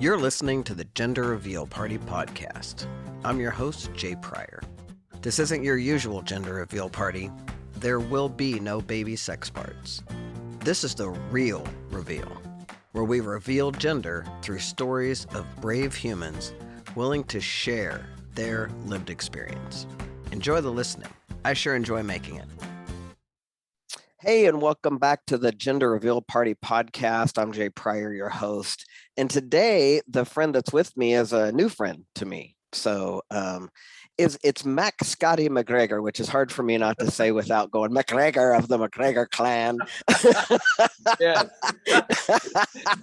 You're listening to the Gender Reveal Party podcast. I'm your host, Jay Pryor. This isn't your usual gender reveal party. There will be no baby sex parts. This is the real reveal, where we reveal gender through stories of brave humans willing to share their lived experience. Enjoy the listening. I sure enjoy making it. Hey, and welcome back to the Gender Reveal Party podcast. I'm Jay Pryor, your host. And today, the friend that's with me is a new friend to me. So it's Scotty McGregor, which is hard for me not to say without going McGregor of the McGregor clan. Yeah.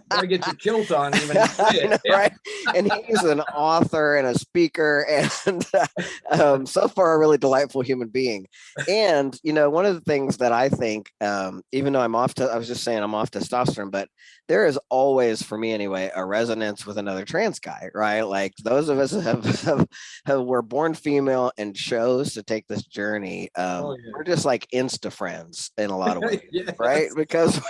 Gotta get your kilt on even to say it. Know, right? And he's an author and a speaker and so far a really delightful human being. And, you know, one of the things that I think, even though I was just saying I'm off testosterone, but there is always, for me anyway, a resonance with another trans guy, right? Like those of us have were born female and chose to take this journey. We're just like insta friends in a lot of ways, yes. Right? Because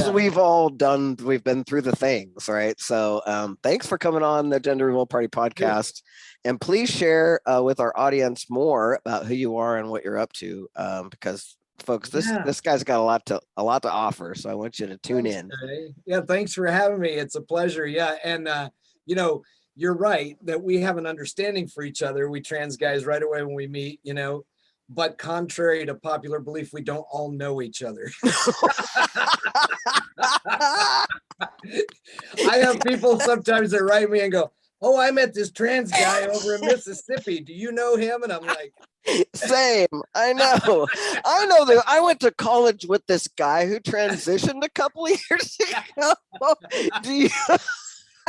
we've been through the things, right? So thanks for coming on the Gender Reveal Party podcast. Yeah. And please share with our audience more about who you are and what you're up to, because folks, this guy's got a lot to offer. So I want you to tune in. Yeah, thanks for having me. It's a pleasure. Yeah, and you know, you're right that we have an understanding for each other. We trans guys right away when we meet, you know, but contrary to popular belief, we don't all know each other. I have people sometimes that write me and go, "Oh, I met this trans guy over in Mississippi. Do you know him?" And I'm like, same. I know that I went to college with this guy who transitioned a couple of years ago. Do you?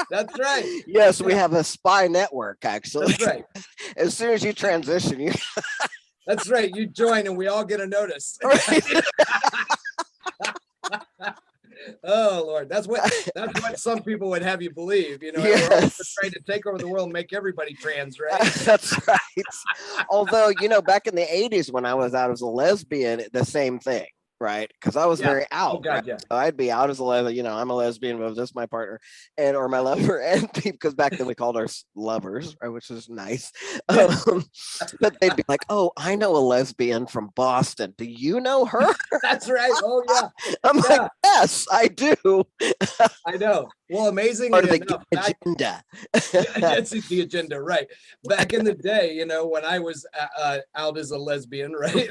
That's right. Yes, we have a spy network, actually. That's right. As soon as you transition, you. That's right. You join and we all get a notice. Right. Oh Lord, that's what some people would have you believe. You know, yes. We're all trying to take over the world and make everybody trans, right? That's right. Although, you know, back in the 80s when I was out as a lesbian, the same thing. Right, because I was very out. Oh, God, right? Yeah. So I'd be out as a lesbian. You know, I'm a lesbian, but this is my partner or my lover, and because back then we called our lovers, right, which is nice. But they'd be like, "Oh, I know a lesbian from Boston. Do you know her?" That's right. Oh yeah. I'm like, "Yes, I do." I know. Well, amazing. Part of the agenda. That's the agenda, right? Back in the day, you know, when I was out as a lesbian, right,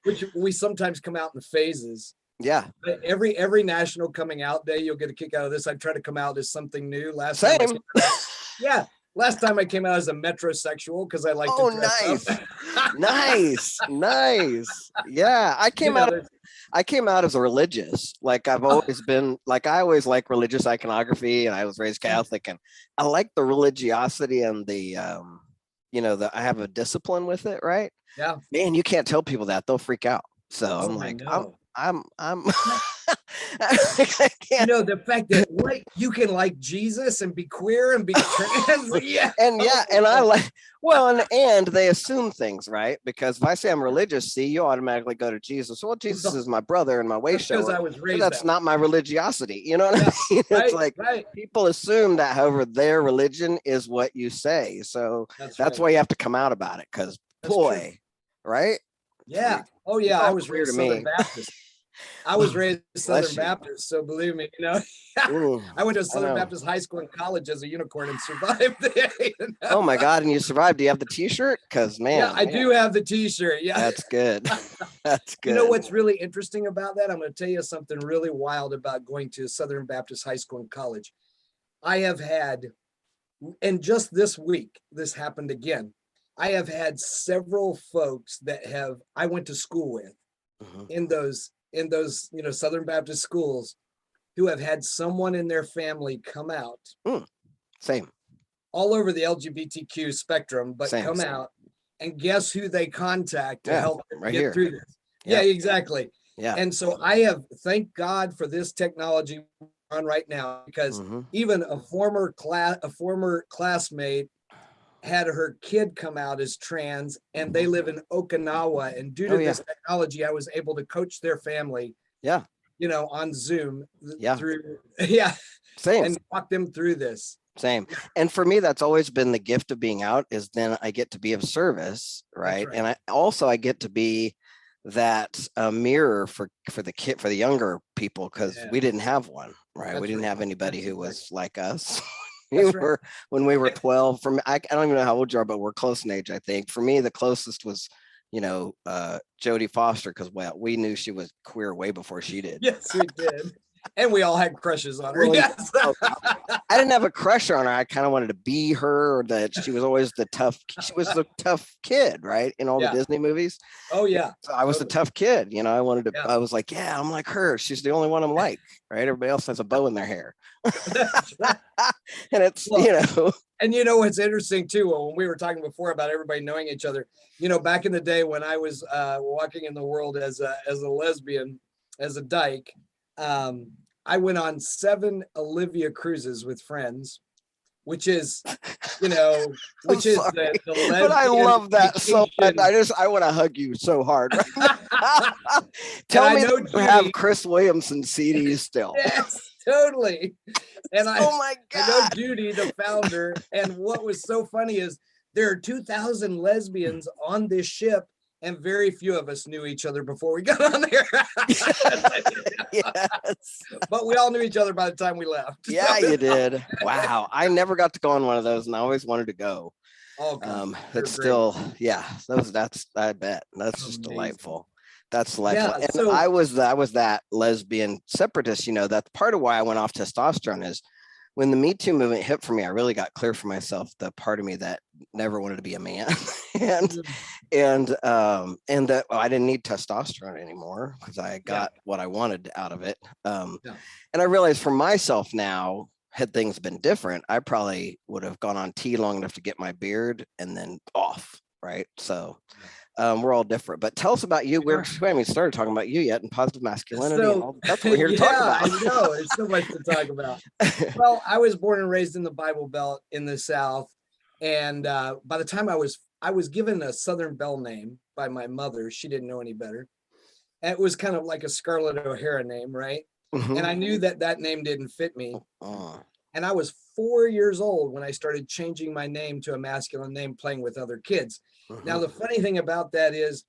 which we sometimes come out in phases. Yeah. Every national coming out day, you'll get a kick out of this. I try to come out as something new. Last time I came out as a metrosexual because I like to dress up. Nice. Yeah, I came out as a religious. Like I've always been, like I always like religious iconography, and I was raised Catholic, and I like the religiosity and the you know, I have a discipline with it, right? Yeah. Man, you can't tell people that, they'll freak out. So I'm like, I'm you know, the fact that you can like Jesus and be queer and be trans. And I like, well, and they assume things, right? Because if I say I'm religious, you automatically go to Jesus. Well, Jesus is my brother and my way shower. Because I was raised that's not my religiosity. You know what I mean? It's like people assume that, however, their religion is what you say. So that's why you have to come out about it. Because right? Yeah. Oh yeah. I was raised Southern Baptist. I was raised Southern Baptist, so believe me, you know, I went to Southern Baptist high school and college as a unicorn and survived. Oh my God. And you survived. Do you have the t-shirt? Because I do have the t-shirt. Yeah. That's good. That's good. You know what's really interesting about that? I'm going to tell you something really wild about going to Southern Baptist high school and college. I have had, and just this week, this happened again. I have had several folks that I went to school with in those, you know, Southern Baptist schools who have had someone in their family come out. Same. All over the LGBTQ spectrum, but come out, and guess who they contact to help get through this? Yeah, exactly. Yeah. And so I have, thank God for this technology on right now, because even a former classmate had her kid come out as trans, and they live in Okinawa, and due to this technology, I was able to coach their family. Yeah. You know, on Zoom through. Yeah. Same. And walk them through this. Same. And for me, that's always been the gift of being out, is then I get to be of service, right? And I get to be that mirror for the younger people, because we didn't have one, right? We didn't have anybody who was like us. When we were 12. I don't even know how old you are, but we're close in age, I think. For me, the closest was, Jodie Foster, because we knew she was queer way before she did. Yes, we did. And we all had crushes on her. Well, yes. I didn't have a crush on her. I kind of wanted to be her, or that she was always the tough kid, right? In all the Disney movies. Oh yeah. So I was the tough kid, I wanted to, I was like, yeah, I'm like her. She's the only one I'm like, right? Everybody else has a bow in their hair. And it's, And what's interesting too, when we were talking before about everybody knowing each other, back in the day when I was walking in the world as a lesbian, as a dyke, I went on 7 Olivia cruises with friends, which is, which is the but I love that so much. I want to hug you so hard. Right? Tell me you have Chris Williamson CDs still. Yes, totally. And oh my God. I know Judy, the founder. And what was so funny is there are 2,000 lesbians on this ship, and very few of us knew each other before we got on there. Yes. But we all knew each other by the time we left. Yeah, you did. Wow. I never got to go on one of those, and I always wanted to go. Oh, it's still, I bet that's just delightful. That's delightful. Yeah, and I was that lesbian separatist, that's part of why I went off testosterone. Is when the Me Too movement hit for me, I really got clear for myself the part of me that never wanted to be a man, and that I didn't need testosterone anymore, because I got what I wanted out of it. And I realized for myself now, had things been different, I probably would have gone on T long enough to get my beard and then off, right? So we're all different. But tell us about you. We haven't started talking about you yet, and positive masculinity. That's what we're here to talk about. I know. There's so much to talk about. Well, I was born and raised in the Bible Belt in the South. And by the time I was given a Southern Belle name by my mother. She didn't know any better. And it was kind of like a Scarlett O'Hara name, right? Mm-hmm. And I knew that name didn't fit me. And I was 4 years old when I started changing my name to a masculine name, playing with other kids. Mm-hmm. Now, the funny thing about that is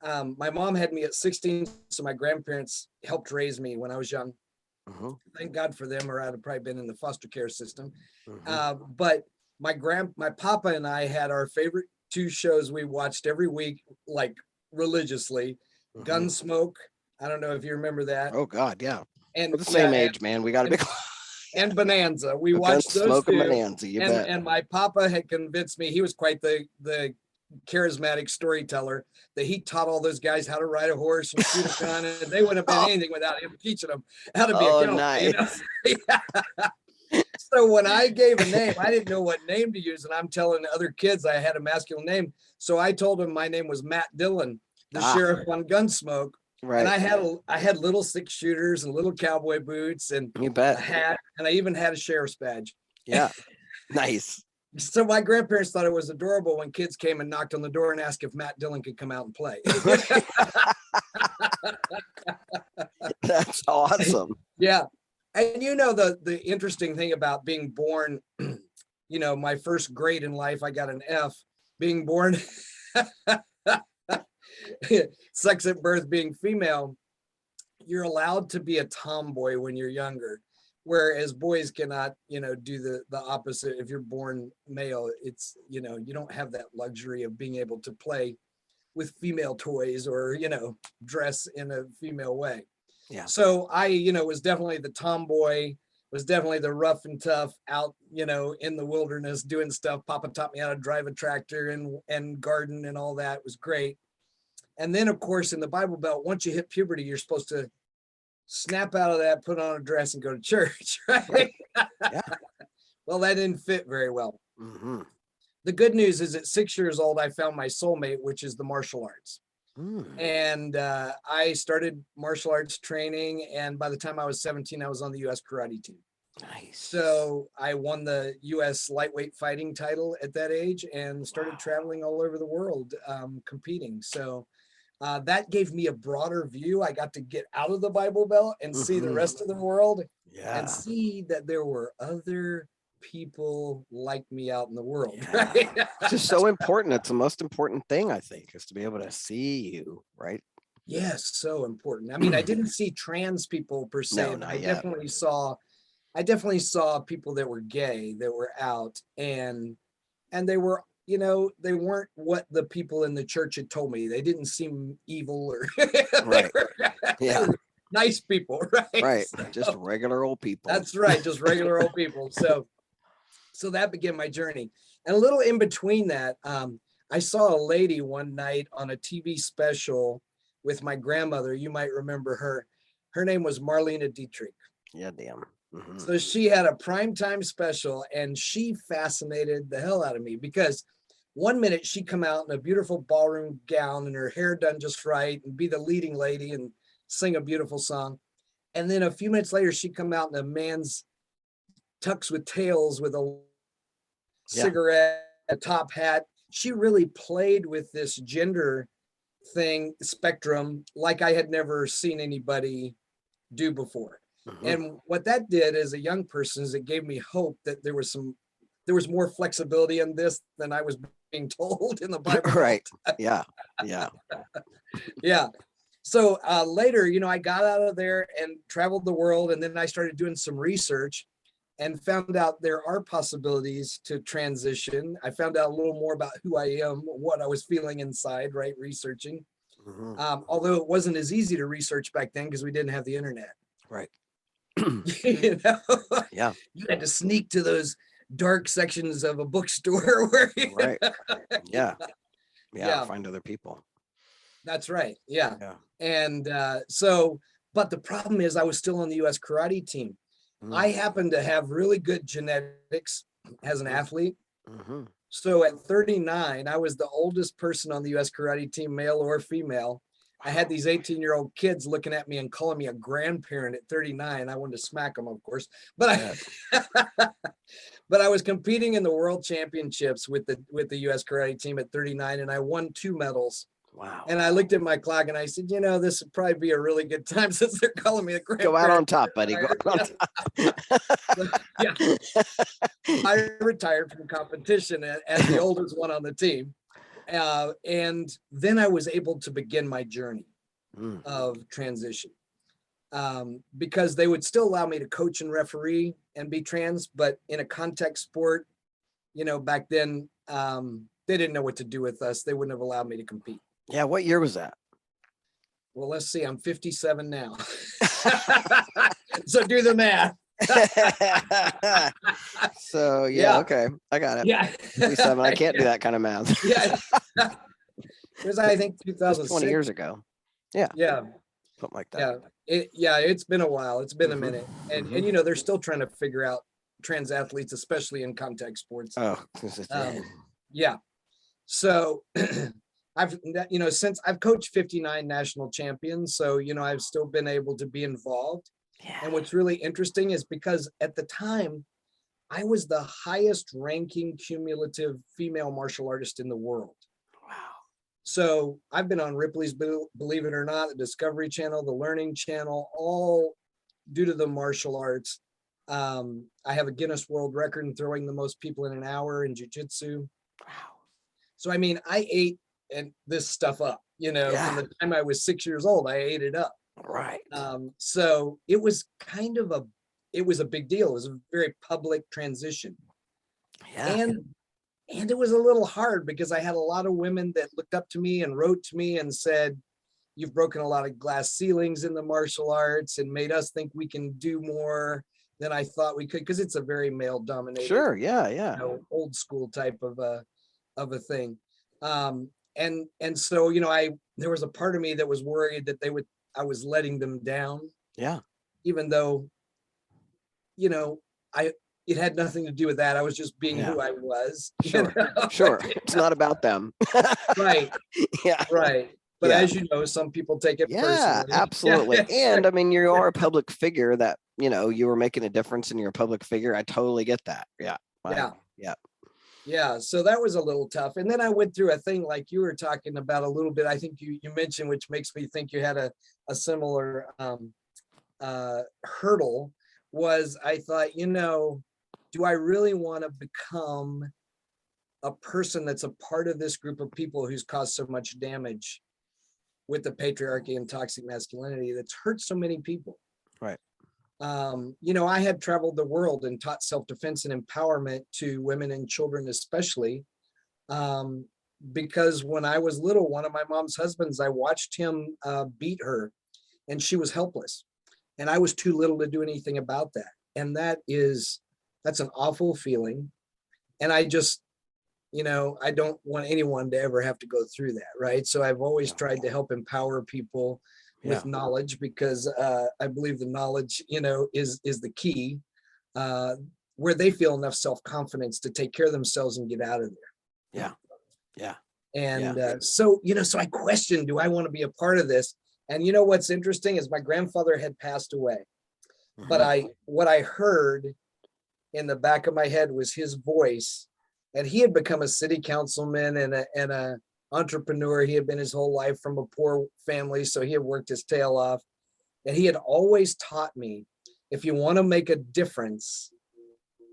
my mom had me at 16, so my grandparents helped raise me when I was young. Mm-hmm. Thank God for them, or I'd have probably been in the foster care system. Mm-hmm. But my papa and I had our favorite 2 shows we watched every week, like religiously. Mm-hmm. Gunsmoke. I don't know if you remember that. Oh God, yeah. And we're the same age, man. We got to be. And Bonanza. We watched those 2. Bonanza, you bet. And my papa had convinced me. He was quite the charismatic storyteller, that he taught all those guys how to ride a horse and shoot a gun, and they wouldn't have been anything without him teaching them how to be a killer. Nice. So when I gave a name, I didn't know what name to use, and I'm telling other kids I had a masculine name. So I told them my name was Matt Dillon, the sheriff on Gunsmoke. Right. And I had little 6 shooters and little cowboy boots and a hat, and I even had a sheriff's badge. Yeah. Nice. So my grandparents thought it was adorable when kids came and knocked on the door and asked if Matt Dillon could come out and play. That's awesome. Yeah. And the interesting thing about being born, my first grade in life, I got an F. Being born sex at birth, being female, you're allowed to be a tomboy when you're younger, whereas boys cannot, do the opposite. If you're born male, it's, you don't have that luxury of being able to play with female toys or, dress in a female way. Yeah. So I, was definitely the tomboy, was definitely the rough and tough out, in the wilderness doing stuff. Papa taught me how to drive a tractor and garden and all that. It was great. And then, of course, in the Bible Belt, once you hit puberty, you're supposed to snap out of that, put on a dress, and go to church, right? Yeah. Well, that didn't fit very well. Mm-hmm. The good news is at 6 years old, I found my soulmate, which is the martial arts. And I started martial arts training. And by the time I was 17, I was on the U.S. karate team. Nice. So I won the U.S. lightweight fighting title at that age and started traveling all over the world competing. So that gave me a broader view. I got to get out of the Bible Belt and see the rest of the world and see that there were other people like me out in the world. Right? It's just so important. It's the most important thing, I think, is to be able to see you, right? Yes, so important. I mean, I didn't see trans people per se, but I definitely saw people that were gay that were out, and they were, they weren't what the people in the church had told me. They didn't seem evil or right. They were nice people, right? Right. Just regular old people. That's right. Just regular old people. So that began my journey. And a little in between that, I saw a lady one night on a TV special with my grandmother. You might remember her. Her name was Marlena Dietrich. Yeah, damn. Mm-hmm. So she had a primetime special, and she fascinated the hell out of me because one minute she'd come out in a beautiful ballroom gown and her hair done just right and be the leading lady and sing a beautiful song. And then a few minutes later, she'd come out in a man's tux with tails with a cigarette, a top hat. She really played with this gender thing spectrum like I had never seen anybody do before. Mm-hmm. And what that did as a young person is it gave me hope that there was more flexibility in this than I was being told in the Bible. Right. Yeah. Yeah. So later, I got out of there and traveled the world, and then I started doing some research and found out there are possibilities to transition. I found out a little more about who I am, what I was feeling inside, right? Researching. Mm-hmm. Although it wasn't as easy to research back then because we didn't have the internet. Right. Yeah. You had to sneak to those dark sections of a bookstore where right. Yeah. Find other people. That's right. Yeah. And but the problem is I was still on the US karate team. I happened to have really good genetics as an athlete. Mm-hmm. So at 39, I was the oldest person on the US karate team, male or female. I had these 18-year-old kids looking at me and calling me a grandparent at 39. I wanted to smack them, of course, but but I was competing in the world championships with the US karate team at 39, and I won 2 medals. Wow. And I looked at my clock and I said, this would probably be a really good time since they're calling me a grandparent. Go out on top, buddy. Go out on top. I retired from competition as the oldest one on the team. And then I was able to begin my journey of transition because they would still allow me to coach and referee and be trans, but in a contact sport, back then, they didn't know what to do with us. They wouldn't have allowed me to compete. Yeah. What year was that? Well, let's see. I'm 57 now. So do the math. So okay, I got it. Yeah. 57. I can't do that kind of math. Yeah. It was, I think, 2006. 20 years ago. Yeah. Something like that. It's been a while. It's been a minute. And they're still trying to figure out trans athletes, especially in contact sports. Oh, yeah. So since I've coached 59 national champions, so, I've still been able to be involved. Yeah. And what's really interesting is because at the time, I was the highest ranking cumulative female martial artist in the world. Wow. So I've been on Ripley's Believe It or Not, the Discovery Channel, the Learning Channel, all due to the martial arts. I have a Guinness World Record in throwing the most people in an hour in jiu-jitsu. Wow. So, I mean, I ate this stuff up, from the time I was 6 years old, I ate it up. Right. So it was it was a big deal. It was a very public transition. Yeah. And it was a little hard because I had a lot of women that looked up to me and wrote to me and said, you've broken a lot of glass ceilings in the martial arts and made us think we can do more than I thought we could. Cause it's a very male dominated. Sure. Yeah. Old school type of a thing. And so, there was a part of me that was worried that I was letting them down. Yeah. Even though, it had nothing to do with that. I was just being who I was. Sure. Sure. It's not about them. Right. Yeah. Right. But as you know, some people take it personally. Yeah, absolutely. And I mean, you are a public figure that, you were making a difference and you're a public figure. I totally get that. Yeah. Yeah, so that was a little tough. And then I went through a thing like you were talking about a little bit. I think you mentioned, which makes me think you had a similar hurdle, was I thought, do I really want to become a person that's a part of this group of people who's caused so much damage with the patriarchy and toxic masculinity that's hurt so many people? Right. I had traveled the world and taught self-defense and empowerment to women and children, especially because when I was little, one of my mom's husbands, I watched him beat her, and she was helpless. And I was too little to do anything about that. And that's an awful feeling. And I just, I don't want anyone to ever have to go through that. Right. So I've always tried to help empower people with knowledge, because I believe the knowledge, is the key, where they feel enough self-confidence to take care of themselves and get out of there. Yeah. Yeah. And so I questioned, do I want to be a part of this? And what's interesting is my grandfather had passed away, but what I heard in the back of my head was his voice, and he had become a city councilman and a entrepreneur. He had been his whole life from a poor family, so he had worked his tail off. And he had always taught me, if you want to make a difference,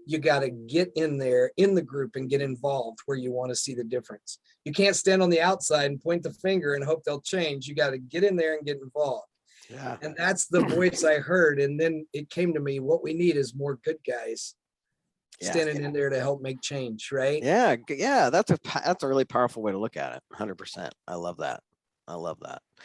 you got to get in there in the group and get involved where you want to see the difference. You can't stand on the outside and point the finger and hope they'll change. You got to get in there and get involved. Yeah. And that's the voice I heard. And then it came to me, what we need is more good guys standing in there to help make change, right? Yeah. That's a really powerful way to look at it. 100%. I love that.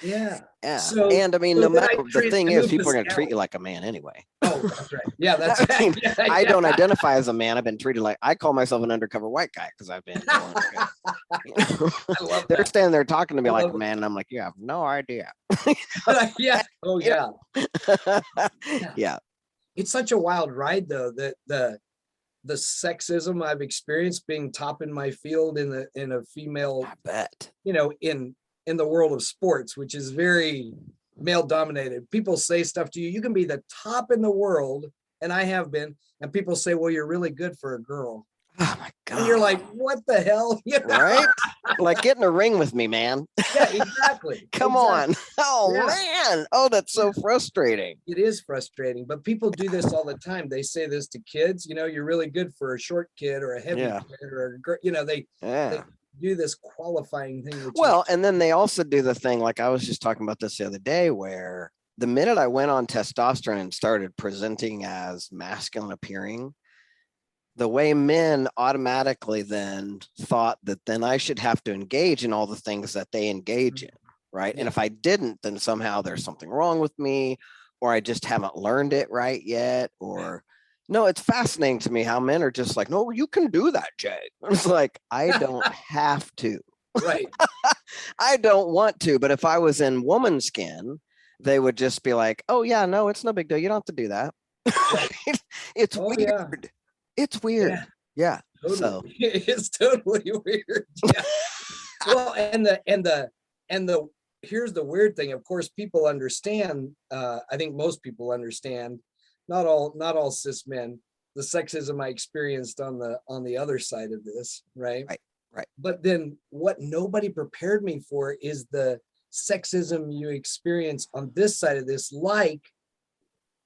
Yeah. So, and I mean, no matter, the thing is, people are going to treat you like a man anyway. Oh, that's right. Yeah, that's right. I don't identify as a man. I've been treated like, I call myself an undercover white guy because I've been. They're standing there talking to me like a man, and I'm like, you have no idea. Yeah. Oh, yeah. Yeah. It's such a wild ride, though, that the sexism I've experienced being top in my field in a female, I bet, in the world of sports, which is very male dominated. People say stuff to you. You can be the top in the world, and I have been, and people say, well, you're really good for a girl. Oh my God. And you're like, what the hell? Right? Like, get in a ring with me, man. Yeah, exactly. Come on. Oh, man. Oh, that's so frustrating. It is frustrating, but people do this all the time. They say this to kids, you're really good for a short kid or a heavy kid or a girl, they do this qualifying thing. Well, and then they also do the thing, like I was just talking about this the other day, where the minute I went on testosterone and started presenting as masculine appearing, the way men automatically then thought that then I should have to engage in all the things that they engage in, right? Yeah. And if I didn't, then somehow there's something wrong with me, or I just haven't learned it right yet, or no, it's fascinating to me how men are just like, no, you can do that, Jay. It's like, I don't have to. Right. I don't want to, but if I was in woman skin, they would just be like, oh yeah, no, it's no big deal. You don't have to do that. Right. It's weird. Yeah. It's weird. Yeah. Totally. So it's totally weird. Yeah. Well, and the here's the weird thing. Of course, people understand. I think most people understand. Not all cis men, the sexism I experienced on the other side of this, right? Right. But then what nobody prepared me for is the sexism you experience on this side of this, like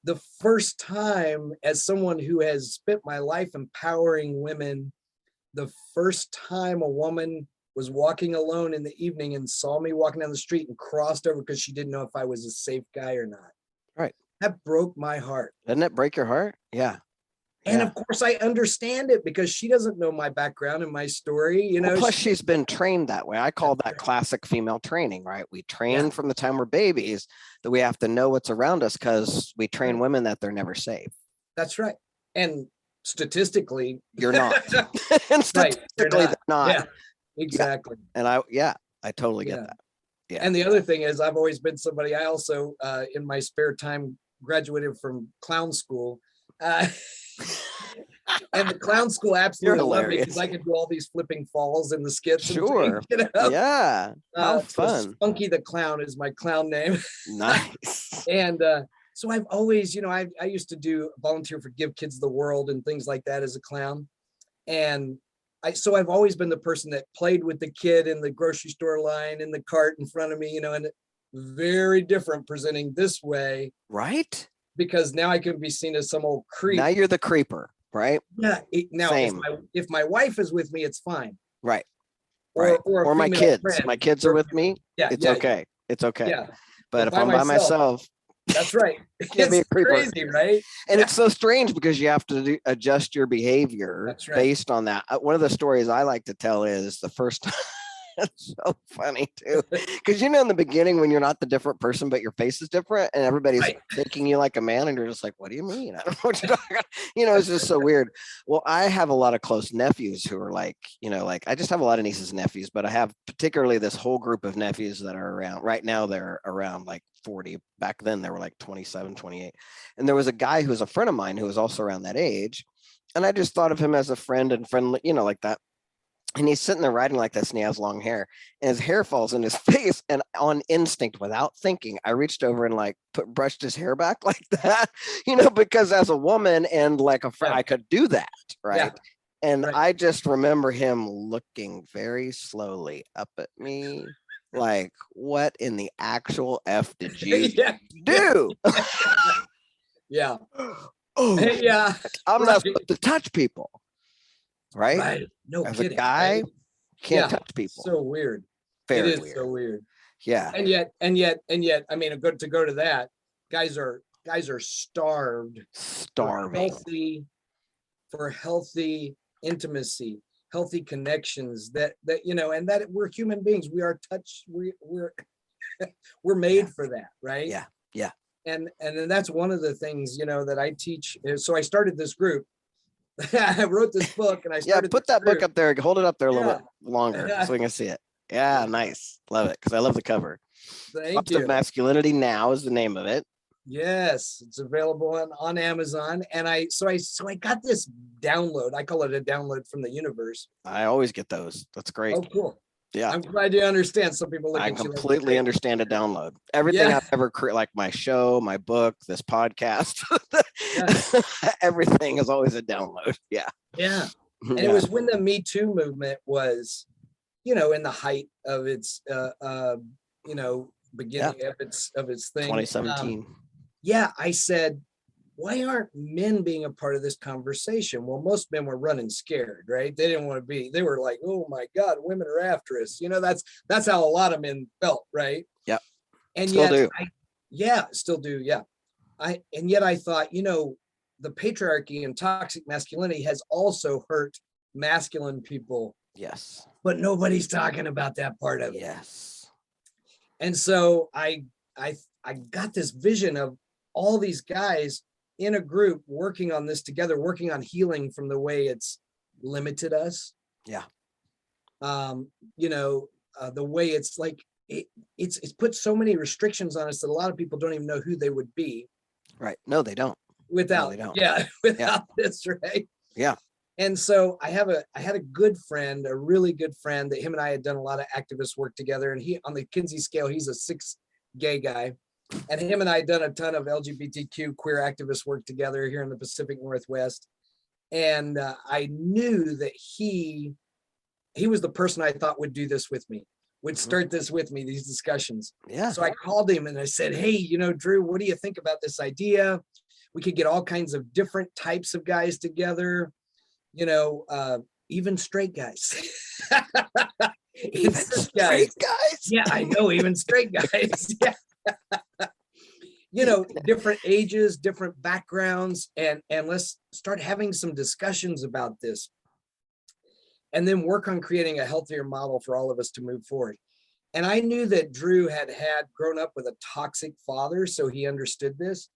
the first time as someone who has spent my life empowering women, the first time a woman was walking alone in the evening and saw me walking down the street and crossed over because she didn't know if I was a safe guy or not. Right. That broke my heart. Didn't it break your heart? Yeah. And of course I understand it because she doesn't know my background and my story, Well, plus she's been trained that way. I call that classic female training, right? We train from the time we're babies that we have to know what's around us because we train women that they're never safe. That's right. And statistically, you're not. And statistically, they're not. Yeah, exactly. And I totally get that. Yeah. And the other thing is I've always been somebody, I also, in my spare time, graduated from clown school. And the clown school absolutely loved me because I could do all these flipping falls in the skits. Sure. And yeah. How fun. So Spunky the Clown is my clown name. Nice. And so I've always, I used to do volunteer for Give Kids the World and things like that as a clown. And I've always been the person that played with the kid in the grocery store line in the cart in front of me, and very different presenting this way. Right. Because now I can be seen as some old creep. Now you're the creeper, right? Yeah. Now, if my wife is with me, it's fine. Right. Or my kids. Friend. My kids are with me. Yeah. It's okay. It's okay. Yeah. But if I'm by myself, that's right. It's crazy, right? And it's so strange because you have to adjust your behavior based on that. One of the stories I like to tell is the first time. It's so funny too, because in the beginning when you're not the different person, but your face is different, and everybody's thinking you like a man, and you're just like, "What do you mean? I don't know what you're talking about." It's just so weird. Well, I have a lot of close nephews who are like, I just have a lot of nieces and nephews, but I have particularly this whole group of nephews that are around right now. They're around like 40. Back then, they were like 27, 28, and there was a guy who was a friend of mine who was also around that age, and I just thought of him as a friend and friendly, like that. And he's sitting there writing like this, and he has long hair, and his hair falls in his face. And on instinct, without thinking, I reached over and like brushed his hair back like that, because as a woman and like a friend, I could do that, right? Yeah. And I just remember him looking very slowly up at me, like, "What in the actual F did you do?" Yeah. Oh, yeah. I'm not supposed to touch people. Right? No As kidding. A guy, can't touch people. So weird. Very it is weird. So weird. Yeah. And yet, I mean, to go to that, guys are starved. Starving. For healthy intimacy, healthy connections. That and that we're human beings. We are we're made for that, right? Yeah. Yeah. And then that's one of the things that I teach. So I started this group. I wrote this book and I started. Put that book up there. Hold it up there a little bit longer so we can see it. Yeah, nice. Love it because I love the cover. Positive Masculinity Now is the name of it. Yes, it's available on Amazon. And I got this download. I call it a download from the universe. I always get those. That's great. Oh, cool. Yeah, I'm glad you understand. Some people look at you. I completely understand a download. Everything I've ever created, like my show, my book, this podcast, everything is always a download. Yeah. Yeah. And it was when the Me Too movement was, in the height of its, beginning of its thing. 2017. I said, why aren't men being a part of this conversation? Well, most men were running scared, right? They didn't want to be. They were like, "Oh my God, women are after us." That's how a lot of men felt, right? Yeah. And still do. Still do. Yeah. Yet I thought, the patriarchy and toxic masculinity has also hurt masculine people. Yes. But nobody's talking about that part of it. Yes. And so I got this vision of all these guys in a group working on this together, working on healing from the way it's limited us. Yeah. The way it's like it's put so many restrictions on us that a lot of people don't even know who they would be. Right. No, they don't. Without this, right? Yeah. And so I had a good friend, a really good friend that him and I had done a lot of activist work together. And he, on the Kinsey scale, he's a 6 gay guy. And him and I had done a ton of LGBTQ queer activist work together here in the Pacific Northwest. And I knew that he was the person I thought would do this with me, would start this with me, these discussions. Yeah. So I called him and I said, "Hey, Drew, what do you think about this idea? We could get all kinds of different types of guys together, even straight guys." Even straight guys? Yeah, I know, even straight guys. Yeah. Different ages, different backgrounds, and let's start having some discussions about this. And then work on creating a healthier model for all of us to move forward. And I knew that Drew had grown up with a toxic father, so he understood this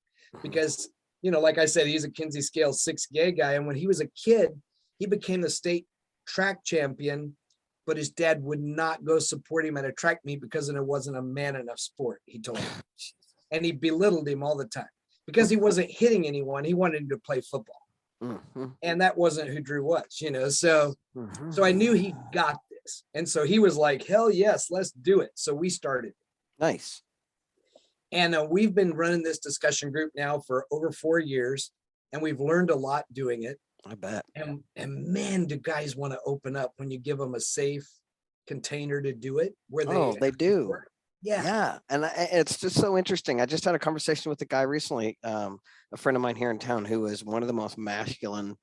because, like I said, he's a Kinsey scale 6 gay guy. And when he was a kid, he became the state track champion, but his dad would not go support him at a track meet because it wasn't a man enough sport, he told him. And he belittled him all the time because he wasn't hitting anyone. He wanted him to play football. Mm-hmm. And that wasn't who Drew was, so I knew he got this. And so he was like, hell yes, let's do it. So we started. Nice. And we've been running this discussion group now for over 4 years, and we've learned a lot doing it. I bet. And man, do guys want to open up when you give them a safe container to do it where they do. Yeah. And it's just so interesting. I just had a conversation with a guy recently, a friend of mine here in town, who is one of the most masculine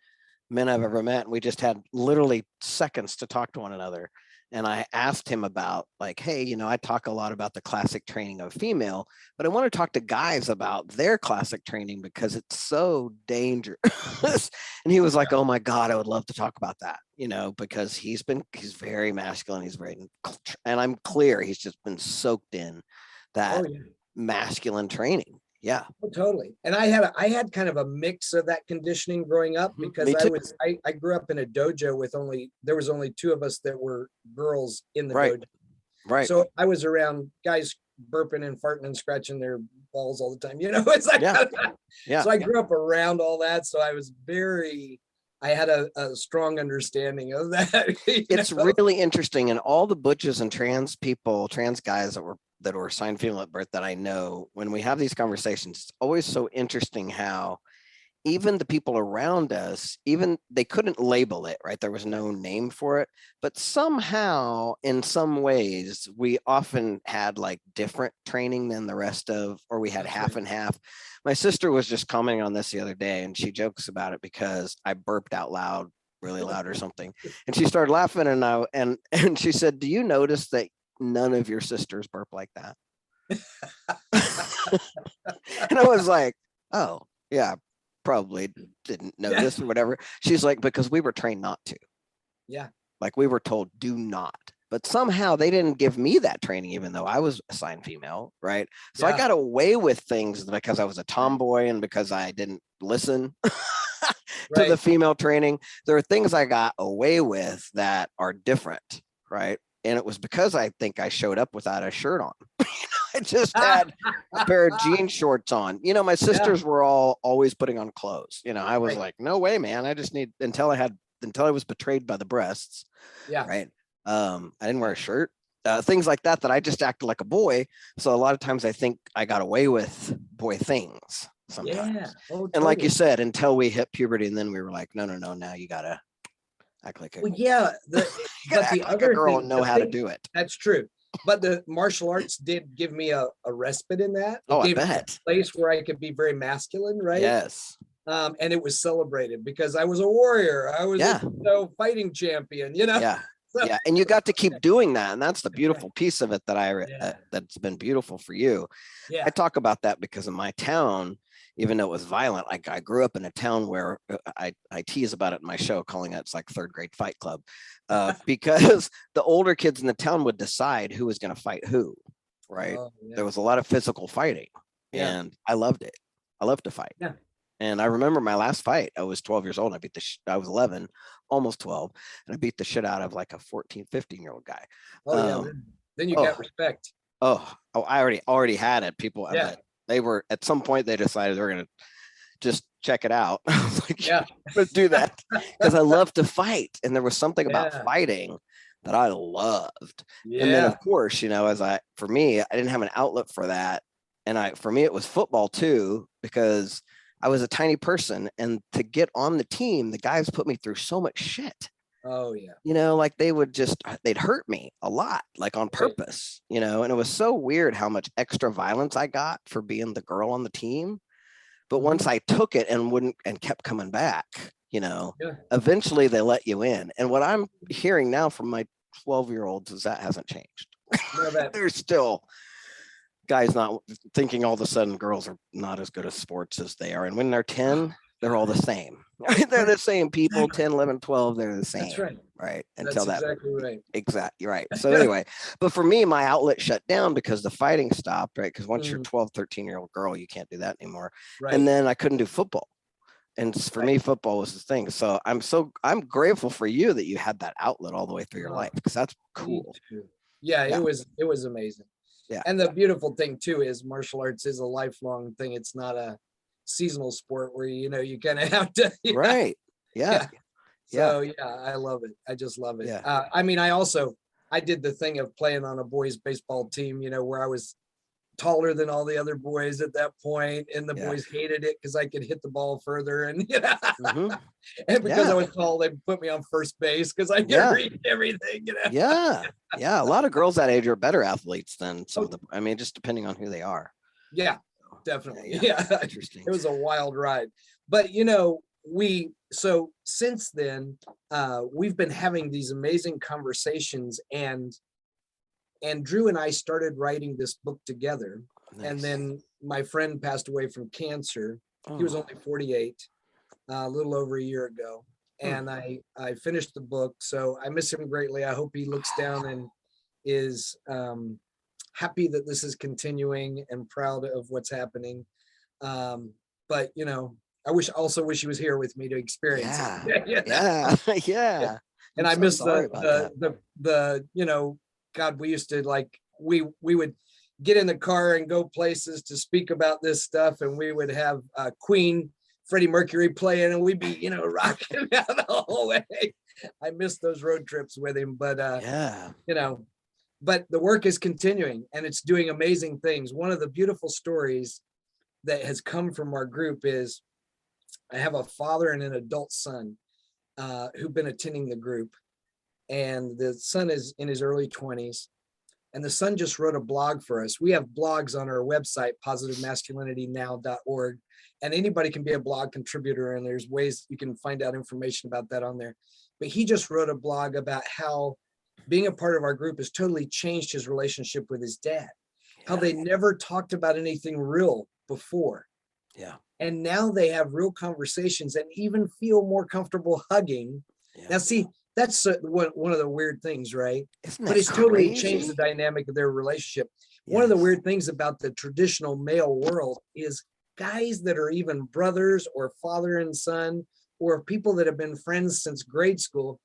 men I've ever met. And we just had literally seconds to talk to one another. And I asked him about, like, hey, I talk a lot about the classic training of a female, but I want to talk to guys about their classic training because it's so dangerous. And he was like, oh my God, I would love to talk about that, because he's very masculine. He's very, and I'm clear, he's just been soaked in that masculine training. Yeah. Oh, totally. And I had kind of a mix of that conditioning growing up because I grew up in a dojo there was only 2 of us that were girls in the dojo. Right. So I was around guys burping and farting and scratching their balls all the time. It's like, So I grew up around all that. So I had a strong understanding of that. It's really interesting. And all the butches and trans guys that were assigned female at birth that I know, when we have these conversations, it's always so interesting how even the people around us, even they couldn't label it, right? There was no name for it, but somehow in some ways we often had like different training than the rest of, or we had half and half. My sister was just commenting on this the other day, and she jokes about it because I burped out loud, really loud or something. And she started laughing, and she said, do you notice that none of your sisters burp like that? And I was like, oh yeah, probably didn't notice or whatever. She's like, because we were trained not to. Yeah. Like we were told do not, but somehow they didn't give me that training, even though I was assigned female. Right. So I got away with things because I was a tomboy and because I didn't listen to the female training. There are things I got away with that are different. Right. And it was because I think I showed up without a shirt on. I just had a pair of jean shorts on. My sisters were always putting on clothes. I was like, no way, man. I just need until I was betrayed by the breasts. Yeah. Right. I didn't wear a shirt. Things like that I just acted like a boy. So a lot of times I think I got away with boy things sometimes. Yeah. Oh, totally. And like you said, until we hit puberty, and then we were like, no, now you gotta act like but the other girl and know how to do it. That's true. But the martial arts did give me a respite in that. I bet. A place where I could be very masculine, right? Yes. And it was celebrated because I was a warrior. I was a fighting champion, Yeah. Yeah. And you got to keep doing that. And that's the beautiful piece of it that that's been beautiful for you. Yeah. I talk about that because in my town, even though it was violent, like I grew up in a town where I tease about it in my show, calling it, it's like third grade fight club, because the older kids in the town would decide who was going to fight who, right? Oh, yeah. There was a lot of physical fighting and I loved it. I loved to fight. Yeah. And I remember my last fight, I was 12 years old. And I was 11, almost 12. And I beat the shit out of like a 14, 15-year-old guy. Oh, yeah. Then you got respect. I already had it. People, they were, at some point they decided they were going to just check it out. I was like, let's do that. Because I love to fight. And there was something about fighting that I loved. Yeah. And then of course, for me, I didn't have an outlet for that. And for me, it was football too, because I was a tiny person, and to get on the team, the guys put me through so much shit. Oh yeah. Like they'd hurt me a lot, like on purpose, and it was so weird how much extra violence I got for being the girl on the team. But once I took it and kept coming back, eventually they let you in. And what I'm hearing now from my 12-year-olds is that hasn't changed. No, They're still guys not thinking all of a sudden girls are not as good at sports as they are. And when they're 10, they're all the same. They're the same people, 10, 11, 12, they're the same. That's right. Right. Until that's exactly right. Exactly right. So anyway, but for me, my outlet shut down because the fighting stopped, right? Because once you're 12, 13-year-old girl, you can't do that anymore. Right. And then I couldn't do football. And for me, football was the thing. So I'm grateful for you that you had that outlet all the way through your life, because that's cool. Yeah, it was amazing. Yeah. And the beautiful thing too is martial arts is a lifelong thing. It's not a seasonal sport where you kind of have to right. Yeah. So I love it. I just love it. Yeah. I did the thing of playing on a boys baseball team, where I was taller than all the other boys at that point, and the boys hated it because I could hit the ball further, and and because I was tall, they put me on first base because I could read everything. Yeah, a lot of girls that age are better athletes than some of the. I mean, just depending on who they are. Yeah, definitely. Interesting. It was a wild ride, but so since then, we've been having these amazing conversations, and Drew and I started writing this book together. Nice. And then my friend passed away from cancer. He was only 48, a little over a year ago. And I finished the book. So I miss him greatly. I hope he looks down and is happy that this is continuing and proud of what's happening. But, I also wish he was here with me to experience it. Yeah. And I miss God, we used to we would get in the car and go places to speak about this stuff, and we would have Queen, Freddie Mercury playing, and we'd be rocking out the whole way. I miss those road trips with him, but but the work is continuing, and it's doing amazing things. One of the beautiful stories that has come from our group is I have a father and an adult son who've been attending the group. And the son is in his early 20s, and the son just wrote a blog for us. We have blogs on our website, positivemasculinitynow.org, and anybody can be a blog contributor, and there's ways you can find out information about that on there. But he just wrote a blog about how being a part of our group has totally changed his relationship with his dad, how they never talked about anything real before. Yeah. And now they have real conversations and even feel more comfortable hugging. Yeah. Now, see, that's one of the weird things, right? But it's totally changed the dynamic of their relationship. Yes. One of the weird things about the traditional male world is guys that are even brothers or father and son, or people that have been friends since grade school,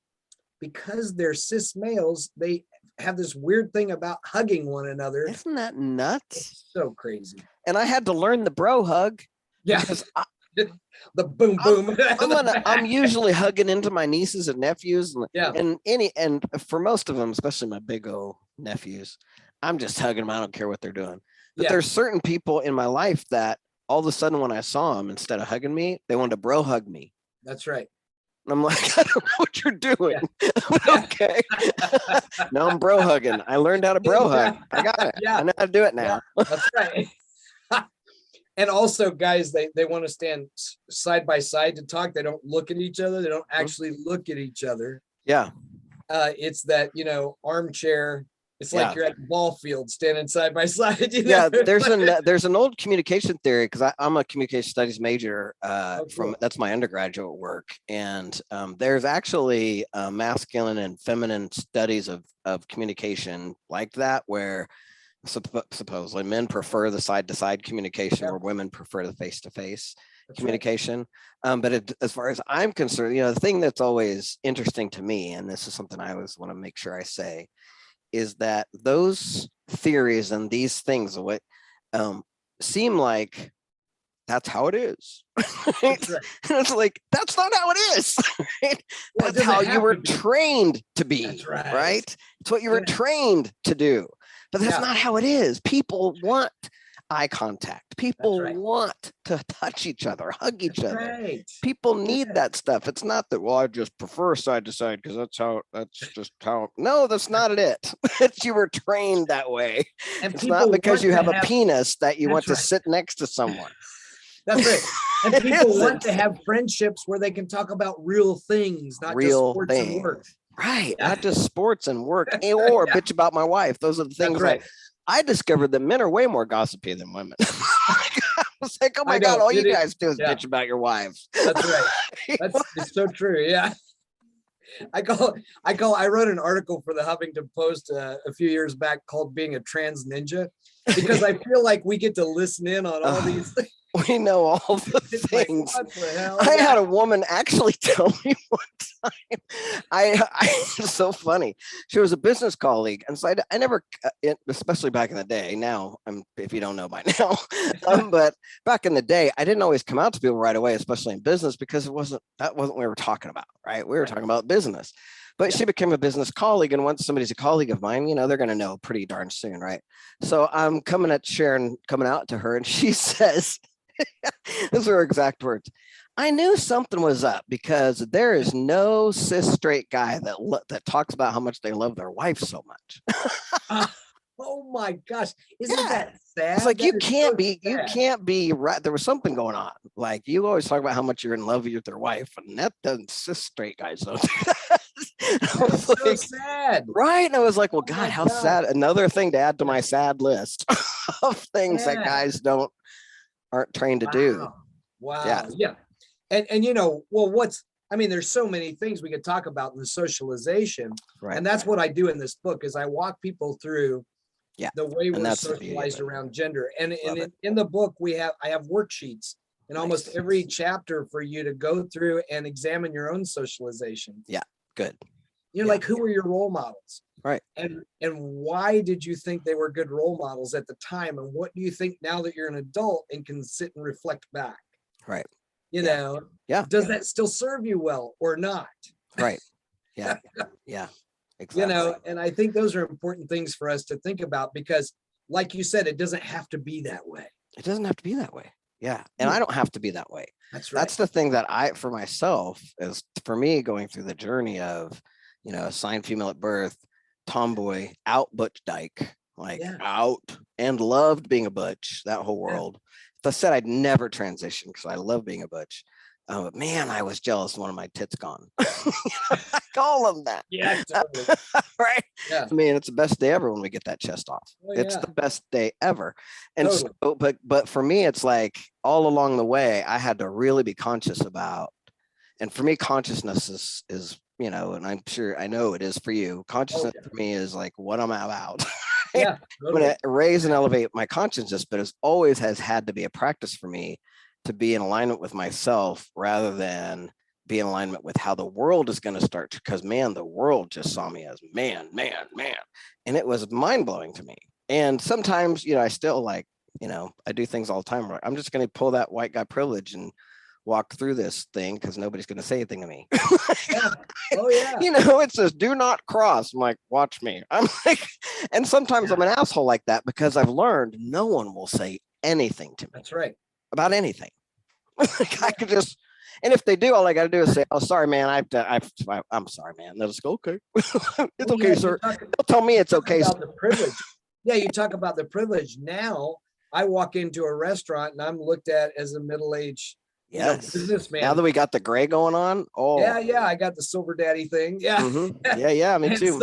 because they're cis males, they have this weird thing about hugging one another. Isn't that nuts? It's so crazy. And I had to learn the bro hug. Yeah. Because the boom boom. I'm usually hugging into my nieces and nephews, and for most of them, especially my big old nephews, I'm just hugging them. I don't care what they're doing. But there's certain people in my life that all of a sudden when I saw them, instead of hugging me, they wanted to bro hug me. That's right. And I'm like, I don't know what you're doing. Yeah. Okay. No, I'm bro hugging. I learned how to bro hug. I got it. Yeah. I know how to do it now. That's right. And also, guys, they want to stand side by side to talk. They don't look at each other. They don't actually look at each other. Yeah. It's that, armchair. It's like you're at the ball field standing side by side. Yeah, there's an old communication theory, because I'm a communication studies major that's my undergraduate work. And there's actually masculine and feminine studies of communication like that, where supposedly men prefer the side-to-side communication, where women prefer the face-to-face communication. Right. But as far as I'm concerned, the thing that's always interesting to me, and this is something I always want to make sure I say, is that those theories and these things seem like that's how it is. Right? Right. It's like, that's not how it is. Right? Well, that's how you were trained to be. That's right? It's what you were trained to do. But that's not how it is. People want eye contact. People want to touch each other, hug each other. Right. People need that stuff. It's not that, well, I just prefer side to side because that's just how. No, that's not it. It's you were trained that way. And it's not because you have a penis that you want to sit next to someone. That's right. And people want to have friendships where they can talk about real things, not real just sports and work. Right. Not just sports and work or bitch about my wife. Those are the things I discovered that men are way more gossipy than women. I was like, oh my God, all you guys do is bitch about your wives. That's right. It's so true. Yeah. I wrote an article for the Huffington Post a few years back called Being a Trans Ninja, because I feel like we get to listen in on all these things. We know all the things. Like, what the hell? I had a woman actually tell me one time. It's so funny. She was a business colleague, and so I never, especially back in the day. Now, if you don't know by now, but back in the day, I didn't always come out to people right away, especially in business, because that wasn't what we were talking about. Right? We were talking about business. But she became a business colleague. And once somebody's a colleague of mine, they're going to know pretty darn soon. Right. So I'm coming out to her, and she says, those are her exact words. I knew something was up because there is no cis straight guy that talks about how much they love their wife so much. Oh my gosh. Isn't that sad? It's like, you can't be right. There was something going on. Like, you always talk about how much you're in love with their wife, and that doesn't, cis straight guys don't do that. That's so sad. Right. And I was like, well, God, how sad. Another thing to add to my sad list of things that guys aren't trained to do. Wow. Yeah. And there's so many things we could talk about in the socialization. Right. And that's what I do in this book, is I walk people through the way we're socialized around gender. And in the book, I have worksheets in almost every chapter for you to go through and examine your own socialization. Yeah, good. Like, who were your role models? Right. And why did you think they were good role models at the time? And what do you think now that you're an adult and can sit and reflect back? Right. Does that still serve you well or not? Right. Yeah. Yeah. Exactly. And I think those are important things for us to think about, because like you said, it doesn't have to be that way. It doesn't have to be that way. Yeah. And I don't have to be that way. That's right. That's the thing that for myself, is for me going through the journey of, assigned female at birth, tomboy, out butch dyke, out, and loved being a butch, that whole world. If I said I'd never transition because I love being a butch, but man, I was jealous one of my tits gone. I call them that. Yeah, totally. Right. Yeah. I mean, it's the best day ever when we get that chest off. It's the best day ever. And totally. So, but for me, it's like all along the way, I had to really be conscious about, and for me, consciousness is, and I know it is for you. Consciousness for me is like what I'm about. Yeah, totally. When I raise and elevate my consciousness, but it always has had to be a practice for me to be in alignment with myself rather than be in alignment with how the world is going to start. Because man, the world just saw me as man. And it was mind blowing to me. And sometimes, I still I do things all the time where I'm just going to pull that white guy privilege and walk through this thing because nobody's going to say anything to me. It says do not cross. I'm like, watch me. I'm like, and sometimes I'm an asshole like that because I've learned no one will say anything to me. That's right. About anything. I could just, and if they do, all I got to do is say, oh, sorry, man. I'm sorry, man. They'll just go, okay. It's okay, sir. They'll tell me it's okay. About the privilege. Yeah, you talk about the privilege. Now I walk into a restaurant and I'm looked at as a middle-aged businessman. Now that we got the gray going on. Oh yeah. I got the silver daddy thing. Yeah. Mm-hmm. Yeah, me too.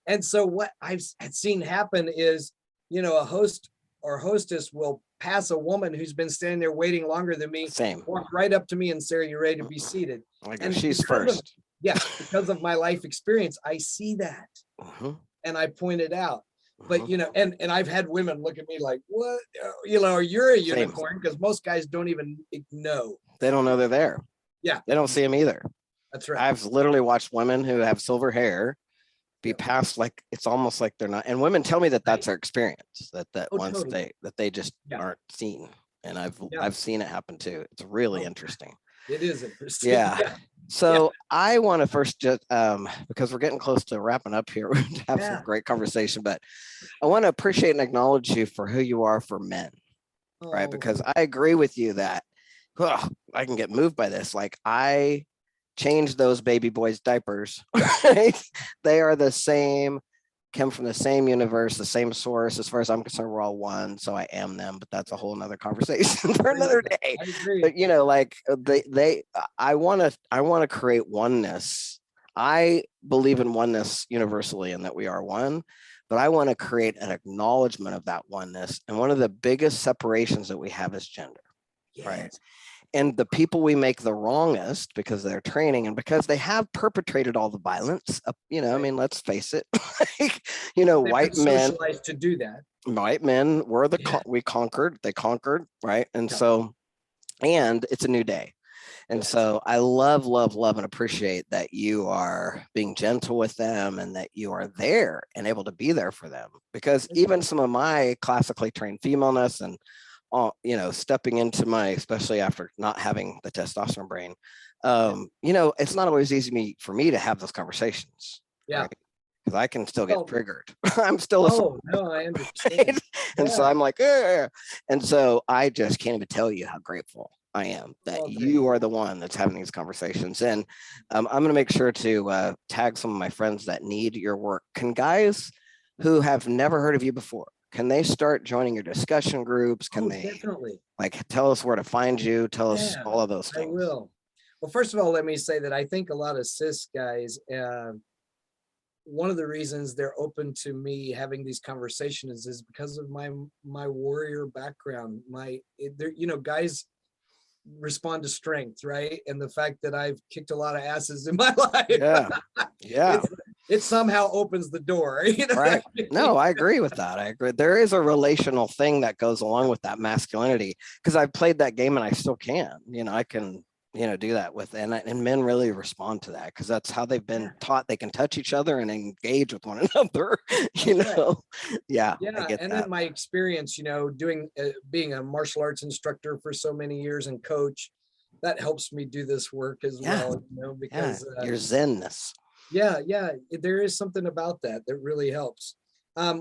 And so what I've seen happen is, a host or hostess will pass a woman who's been standing there waiting longer than me. Walk right up to me and say, "Are you ready to be seated?" And she's first. Because of my life experience, I see that. And I point it out. But, and I've had women look at me like, what, or you're a unicorn, because most guys don't even know. They don't know they're there. Yeah. They don't see them either. That's right. I've literally watched women who have silver hair be passed like it's almost like they're not. And women tell me that that's their experience, that once totally. they just aren't seen. And I've seen it happen too. It's really interesting. It is interesting. Yeah. So I want to first just, because we're getting close to wrapping up here, we're going to have some great conversation, but I want to appreciate and acknowledge you for who you are for men, right? Because I agree with you that I can get moved by this. Like, I changed those baby boys' diapers, right? They are the same, come from the same universe, the same source. As far as I'm concerned, we're all one. So I am them, but that's a whole nother conversation for another day. I agree. But I want to create oneness. I believe in oneness universally and that we are one, but I want to create an acknowledgement of that oneness. And one of the biggest separations that we have is gender, right? And the people we make the wrongest because of their training and because they have perpetrated all the violence, I mean, let's face it, white men to do that. White men were we conquered, they conquered, right? And so, and it's a new day. And so I love and appreciate that you are being gentle with them and that you are there and able to be there for them. Because even some of my classically trained femaleness and stepping into especially after not having the testosterone brain, it's not always easy for me to have those conversations. Yeah. Right? Because I can still get triggered. I'm still no, I understand. And so I'm like, ugh. And so I just can't even tell you how grateful I am that you are the one that's having these conversations. And I'm going to make sure to tag some of my friends that need your work. Can guys who have never heard of you before, can they start joining your discussion groups? Can they definitely tell us where to find you? Tell us all of those things. I will. Well, first of all, let me say that I think a lot of cis guys, one of the reasons they're open to me having these conversations is because of my warrior background. Guys respond to strength, right? And the fact that I've kicked a lot of asses in my life. Yeah. It somehow opens the door. Right. No, I agree with that. I agree. There is a relational thing that goes along with that masculinity, because I've played that game and I still can. I can do that with, and men really respond to that because that's how they've been taught. They can touch each other and engage with one another. Yeah. And then my experience, doing being a martial arts instructor for so many years and coach, that helps me do this work as well. Because your zenness. Yeah, there is something about that really helps.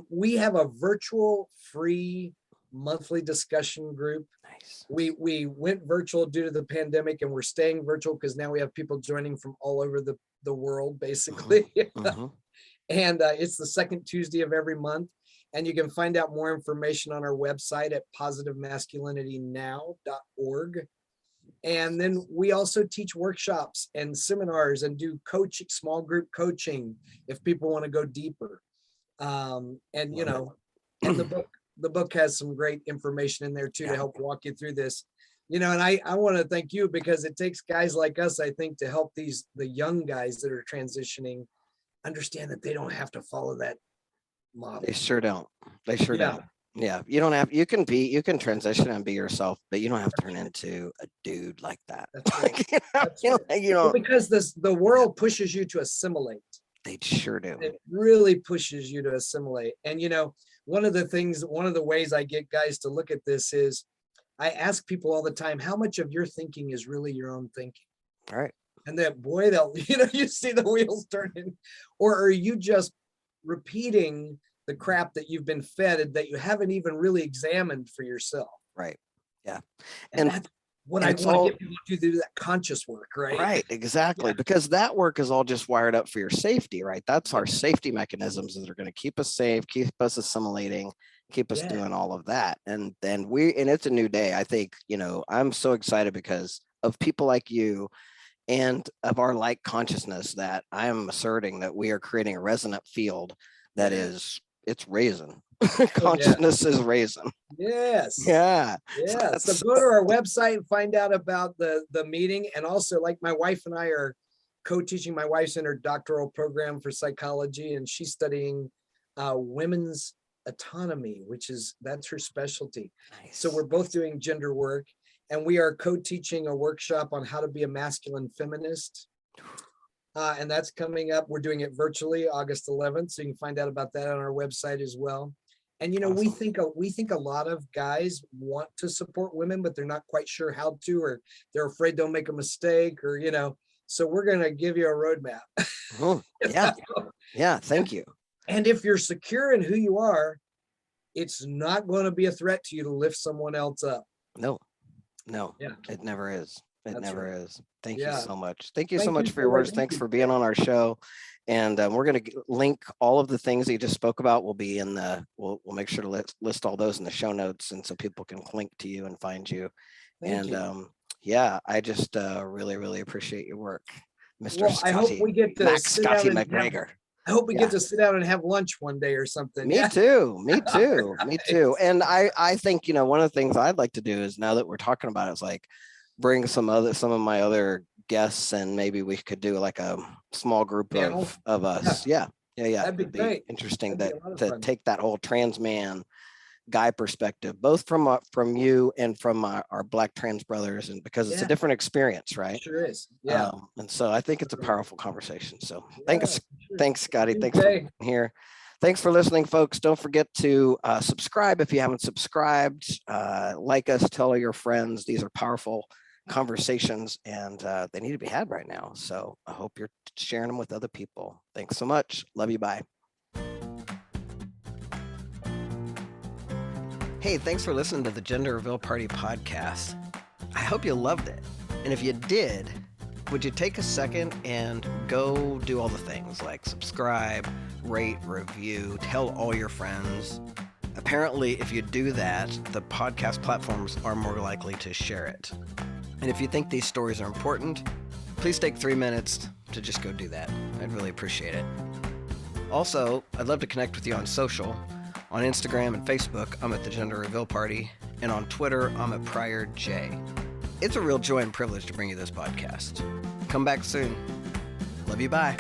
We have a virtual free monthly discussion group. Nice. We went virtual due to the pandemic, and we're staying virtual because now we have people joining from all over the world, basically. Mm-hmm. And it's the second Tuesday of every month. And you can find out more information on our website at positivemasculinitynow.org. And then we also teach workshops and seminars and do small group coaching if people want to go deeper. And the book has some great information in there too to help walk you through this. And I want to thank you because it takes guys like us, I think, to help the young guys that are transitioning understand that they don't have to follow that model. They sure don't. Yeah, you can transition and be yourself, but you don't have to turn into a dude like that. That's right. Because the world pushes you to assimilate. They sure do. It really pushes you to assimilate. And one of the ways I get guys to look at this is I ask people all the time, how much of your thinking is really your own thinking? All right. And that, boy, you see the wheels turning, or are you just repeating the crap that you've been fed that you haven't even really examined for yourself? Right. Yeah. And that's what I want to get people to do that conscious work, right? Right, exactly. Yeah. Because that work is all just wired up for your safety, right? That's our safety mechanisms that are going to keep us safe, keep us assimilating, keep us doing all of that. And then it's a new day. I think, I'm so excited because of people like you and of our like consciousness that I am asserting that we are creating a resonant field that it's raising. Consciousness is raising. Yes. Yeah. So go to our website and find out about the meeting. And also, like, my wife and I are co-teaching. My wife's in her doctoral program for psychology, and she's studying women's autonomy, that's her specialty. Nice. So we're both doing gender work, and we are co-teaching a workshop on how to be a masculine feminist. And that's coming up. We're doing it virtually August 11th. So you can find out about that on our website as well. And, awesome. we think a lot of guys want to support women, but they're not quite sure how to, or they're afraid they'll make a mistake, or, so we're going to give you a roadmap. Oh, yeah. Yeah. Thank you. And if you're secure in who you are, it's not going to be a threat to you to lift someone else up. No, it never is. It never is. Thank you so much. Thank you so much for your words. Thanks for being on our show. And we're going to link all of the things that you just spoke about. Will be in we'll make sure to list all those in the show notes, and so people can link to you and find you. Thank you. I just really, really appreciate your work, Mr. Scotty. I hope we get to Scotty McGregor. I hope we get to sit down and have lunch one day or something. Me too. Me too. And I think, one of the things I'd like to do is, now that we're talking about it, is like bring some of my other guests, and maybe we could do like a small group of us. Yeah. That'd be great. Interesting to take that whole trans man guy perspective, both from you and from our Black trans brothers, and because it's a different experience, right? Sure is. Yeah. And so I think it's a powerful conversation. So thanks, Scotty. Thanks for being here. Thanks for listening, folks. Don't forget to subscribe if you haven't subscribed. Like us, tell all your friends. These are powerful conversations, and they need to be had right now. So I hope you're sharing them with other people. Thanks so much. Love you. Bye. Hey, thanks for listening to the Gender Reveal Party podcast. I hope you loved it. And if you did, would you take a second and go do all the things like subscribe, rate, review, tell all your friends? Apparently, if you do that, the podcast platforms are more likely to share it. And if you think these stories are important, please take 3 minutes to just go do that. I'd really appreciate it. Also, I'd love to connect with you on social. On Instagram and Facebook, I'm at the Gender Reveal Party. And on Twitter, I'm at Pryor J. It's a real joy and privilege to bring you this podcast. Come back soon. Love you. Bye.